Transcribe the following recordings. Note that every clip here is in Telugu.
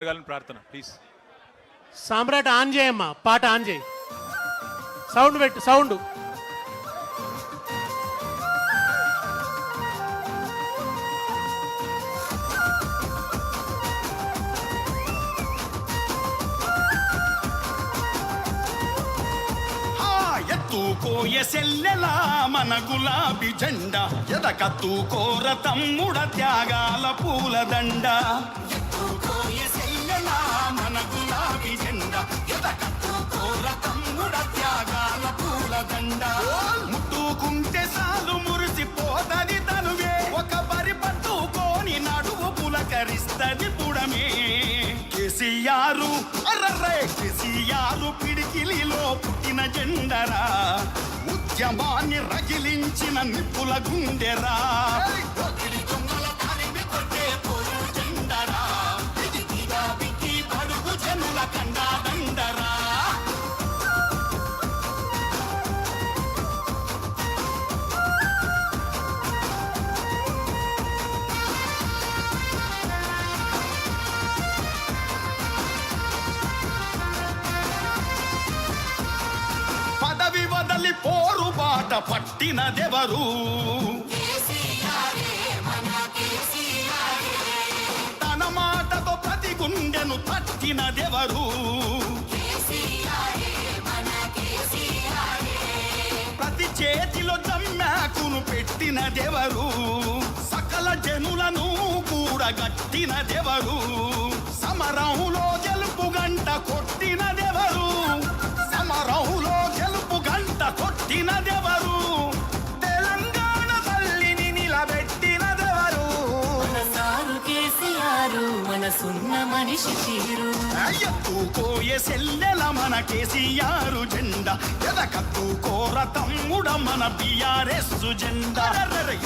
ప్రార్థన ప్లీజ్. సామ్రాట్ ఆన్ చేయమ్మా, పాట ఆన్ చేయి, సౌండ్ పెట్టు, సౌండ్. ఎత్తుకోయ సెల్లెలా మన గులాబీ జెండా, ఎదకత్తుకోర తమ్ముడ త్యాగాల పూలదండ. ఎత్తుకోయ సెల్లెలా మన గులాబీ జెండా, ఎదకత్తుకోర తమ్ముడ త్యాగాల పూలదండ. ముట్టుకుంటే సాలు మురిసిపోతది తనువే, ఒక బరి పట్టుకోని నడువు పులకరిస్తది పుడమే. కేసీఆర్ అర్రర్రే కేసీఆర్ పిడికిలిలో పుట్టిన జెండరా, ఉద్యమాన్ని రగిలించిన నిప్పుల గుండెరా. జెండరా బడుగు జనుల కండాదండరా. పదవి వదలి పోరు బాట పట్టినదెవరు, తన మాటతో ప్రతి గుండెను తట్టినదెవరు, ప్రతి చేతిలో జమ్మాకును పెట్టినదెవరు, సకల జనులను కూడగట్టినదెవరు, సమరంలో గెలుపు గంట కొట్టినదెవరు, సమరంలో గెలుపు గంట కొట్టినదెవరు, తెలంగాణ తల్లిని నిలబెట్టినదెవరు. సారు కేసీఆర్ మనసున్న మనిషి తీరు, ఎత్తుకోయే సెల్లెల మన కేసీఆర్ జెండా, ఎదకత్తుకోర తమ్ముడ మన బీఆర్ఎస్ జెండా.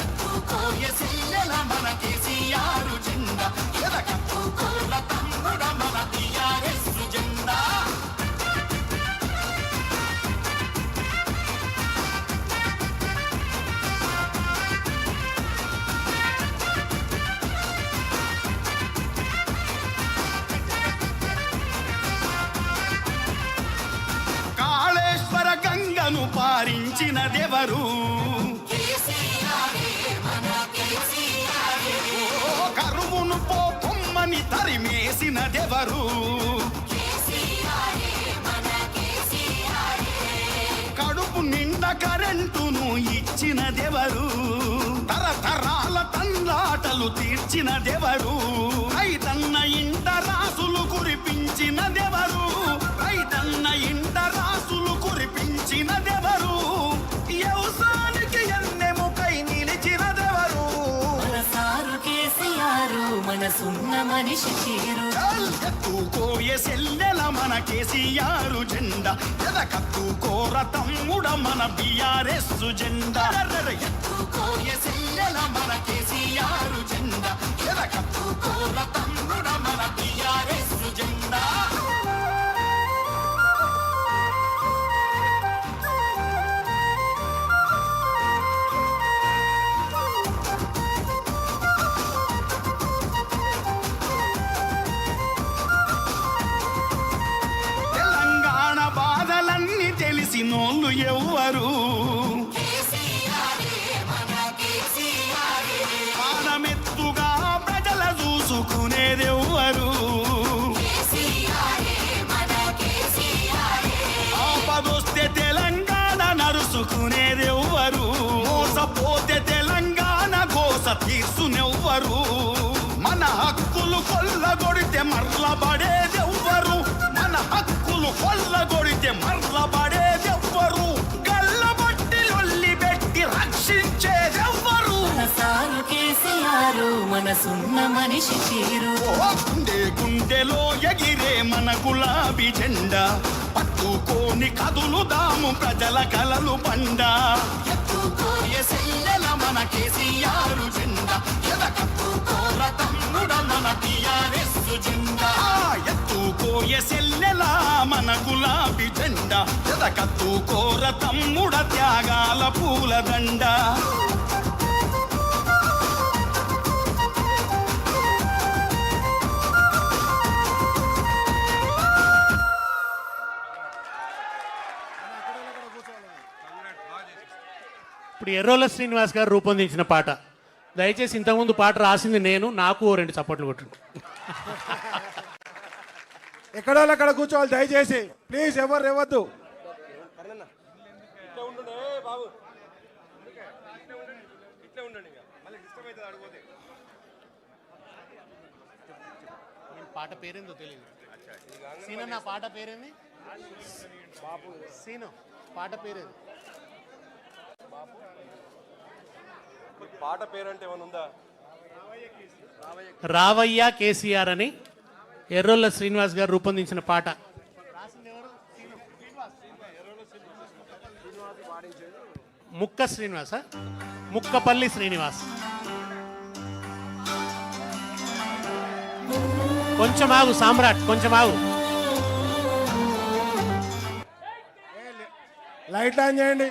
ఎత్తుకోయే సెల్లెల మన కేసీఆర్ జెండా, ఎదకత్తుకోర తమ్ముడ మన బీఆర్ఎస్ జెండా. కాళేశ్వర గంగను పారించినదెవరు, కరువును పోమ్మని తరిమేసినదెవరు, కడుపు నిండా కరెంటును ఇచ్చినదెవరు, తరతరాల తండ్లాటలు తీర్చినదెవరు, రైతన్న ఇంట రాసులు కురిపించినదెవరు, రైతన్న ఇంట రాసులు కురిపించినదెవరు, వ్యవసాయానికి ఎన్నెముకై నిలిచినదెవరు. మన సారు కేసీఆర్ మనసున్న మనిషి తీరు, ఎత్తుకోయే సెల్లెల మన కేసీఆర్ జెండా, ఎదకత్తుకోర తమ్ముడ మన బీఆర్ఎస్ జెండా. ఎత్తుకోయే సెల్లెల మన కేసీఆర్ జెండా, ఎదకత్తుకోర తమ్ముడ మన బీఆర్ఎస్ జెండా. తెలంగాణ బాధలన్నీ తెలిసినోళ్ళు ఎవ్వరు, పాదమెత్తుగా ప్రజల చూసుకునేదెవ్వరు, ఆపదొస్తే తెలంగాణ నరుసుకునేదెవ్వరు, మోసపోతే తెలంగాణ గోస తీర్చునెవ్వరు, మన హక్కులు కొల్లగొడితే మర్లబడేదెవ్వరు, మన హక్కులు కొల్లగొడితే మర్లబడేదెవ్వరు, గల్లబట్టి లొల్లి పెట్టి రక్షించేదెవ్వరు. మన సారు కేసీఆర్ మనసున్న మనిషి తీరు, గుండె గుండెలో ఎగిరే మన గులాబీ జెండా, పట్టుకోని కదులుదాము ప్రజల కలలు పండ. ఎత్తుకోయే సెల్లెల మన కేసీఆర్ జెండా, ఎదకత్తుకోర తమ్ముడ మన బీఆర్ఎస్ జెండా. ఎత్తుకోయే సెల్లెల మన గులాబీ జెండా, ఎదకత్తుకోర తమ్ముడ త్యాగాల పూలదండ. ఇప్పుడు ఎర్రోల శ్రీనివాస్ గారు రూపొందించిన పాట. దయచేసి ఇంతకుముందు పాట రాసింది నేను, నాకు ఓ 2 చప్పట్లు కొట్టండి. ఎక్కడో అక్కడ కూర్చోవాలి దయచేసి, ప్లీజ్ ఎవరు ఇవ్వద్దు. పాట పేరేందో తెలియదు. సీను, నా పాట పేరేంది? సీను, పాట పేరేది? పాట పేరంటే ఏమైనా ఉందా? రావయ్య కేసీఆర్ అని ఎర్రోల్ల శ్రీనివాస్ గారు రూపొందించిన పాట. ముక్క శ్రీనివాస, ముక్కపల్లి శ్రీనివాస్. కొంచెం ఆగు సామ్రాట్, కొంచెం ఆగు. లైట్ ఆన్ చేయండి.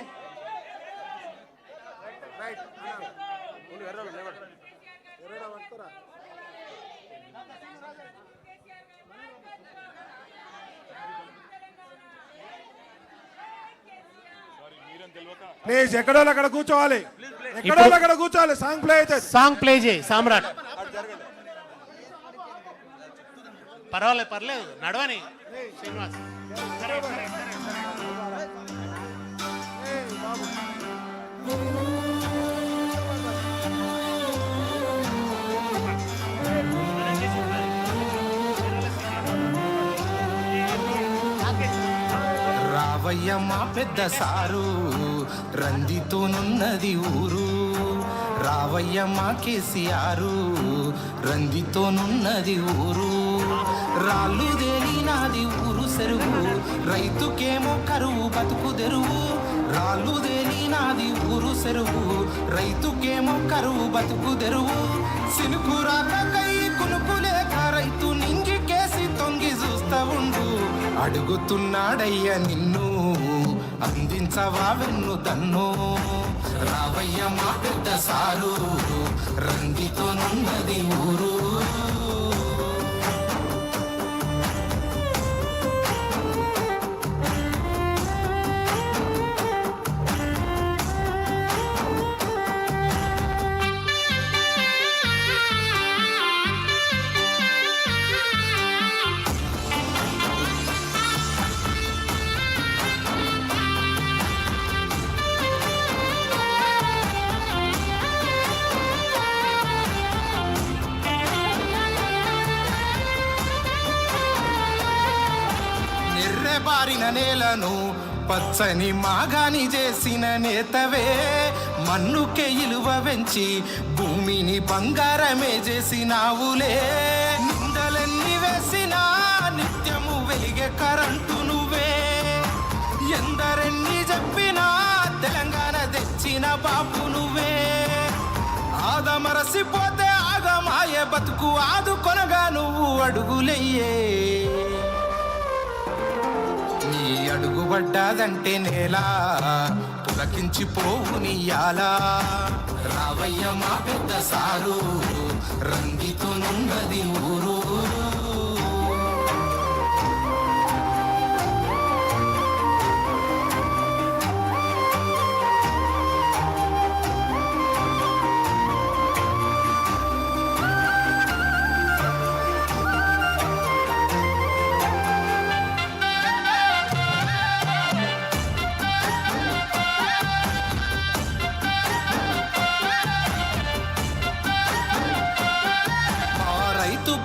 ప్లీజ్ ఎక్కడో అక్కడ కూర్చోవాలి, ఎక్కడో అక్కడ కూర్చోవాలి. సాంగ్ ప్లే అయితే సాంగ్ ప్లే చేయి సామ్రాట్. పర్వాలేదు, పర్లేదు, నడవని శ్రీనివాస్. రావయ్య మా పెద్ద సారు, రందితోనున్నది ఊరు. రావయ్య మా కేసీఆర్, రందితోనున్నది ఊరు. రాళ్ళు దేలినాది ఊరు సెరువు, రైతుకేమో కరువు బతుకు తెరువు. రాళ్ళు దేలినాది ఊరు సెరువు, రైతుకేమో కరువు బతుకు తెరువు. సినుకు రాక కై కునుకు లేక రైతు నింగికేసి తొంగి చూస్తా ఉండు. అడుగుతున్నాడయ్య నిన్ను, అందించవా వెన్ను దన్ను. రావయ్య మా పెద్ద సారు, రంగితోనున్నది ఊరు. బారిన నేలను పచ్చని మాగాని చేసిన నేతవే. మన్నుకే ఇలువ వెంచి భూమిని బంగారమే చేసినావులే. నిందలెన్ని వేసినా నిత్యము వెలిగే కరెంటు నువ్వే. ఎందరెన్ని చెప్పినా తెలంగాణ తెచ్చిన బాపు నువ్వే. ఆదమరసిపోతే ఆగమాయే బతుకు ఆదుకొనగా నువ్వు అడుగులయ్యే. నీ అడుగుబడ్డాదంటే నేల పులకించిపోవు నీయాలా. రావయ్య మా పెద్ద సారు, రంగితోనున్నది ఊరు.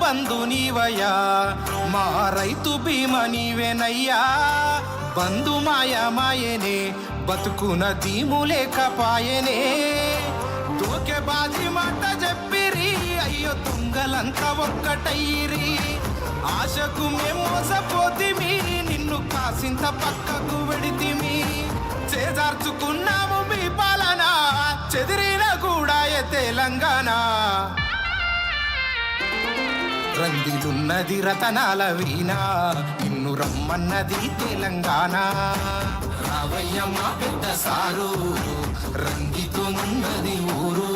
బంధు నీవయ్యా, మా రైతు బీమా నీవేనయ్యా. బంధు మాయనే బతుకున దీము లేకపాయనే. దూకే బాజీ మాట చెప్పిరి, అయ్యో తుంగలంతా ఒక్కటయ్యిరి. ఆశకు మేము మోసపోతిమి, నిన్ను కాసింత పక్కకు వెడితిమి. చేజార్చుకున్నాము మీ పాలన, చెదిరిన కూడా తెలంగాణ. రందిలున్నది రతనాల వీణ, నిన్ను రమ్మన్నది తెలంగాణ. రావయ్య మా పెద్ద సారు, రంగితోనున్నది ఊరు.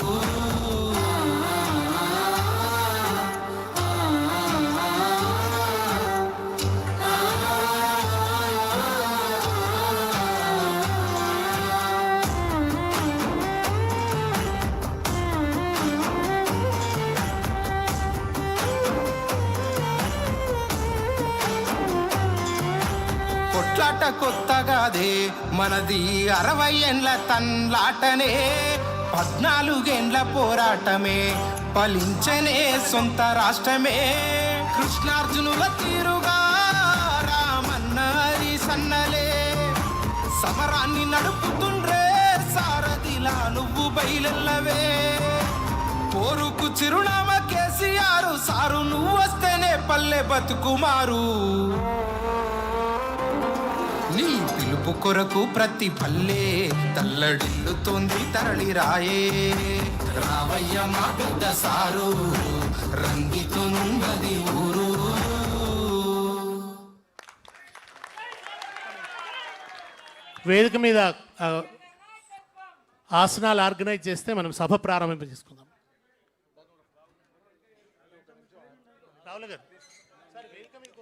కొట్లాట కొత్తగాదే మనది 60 ఏండ్ల తన్లాటనే 14 ఏండ్ల పోరాటమే ఫలించనే సొంత రాష్ట్రమే కృష్ణార్జునుల తీరుగా రామన్న హరి సన్నలే సమరాన్ని నడుపుతుండ్రే సారథిలా నువ్వు బయలెల్లవే పోరుకు చిరునామా కేసీఆర్ సారు నువ్వు వస్తేనే పల్లె బతుకుమారు నీ పిలుపు కొరకు ప్రతి పల్లె తల్లడిల్లుతోంది తరలి రాయే రావయ్య మా పెద్ద సారు రంగితున్నది ఊరు వేదిక మీద ఆసనాలు ఆర్గనైజ్ చేస్తే మనం సభ ప్రారంభింప చేసుకుందాం. రావుల గారు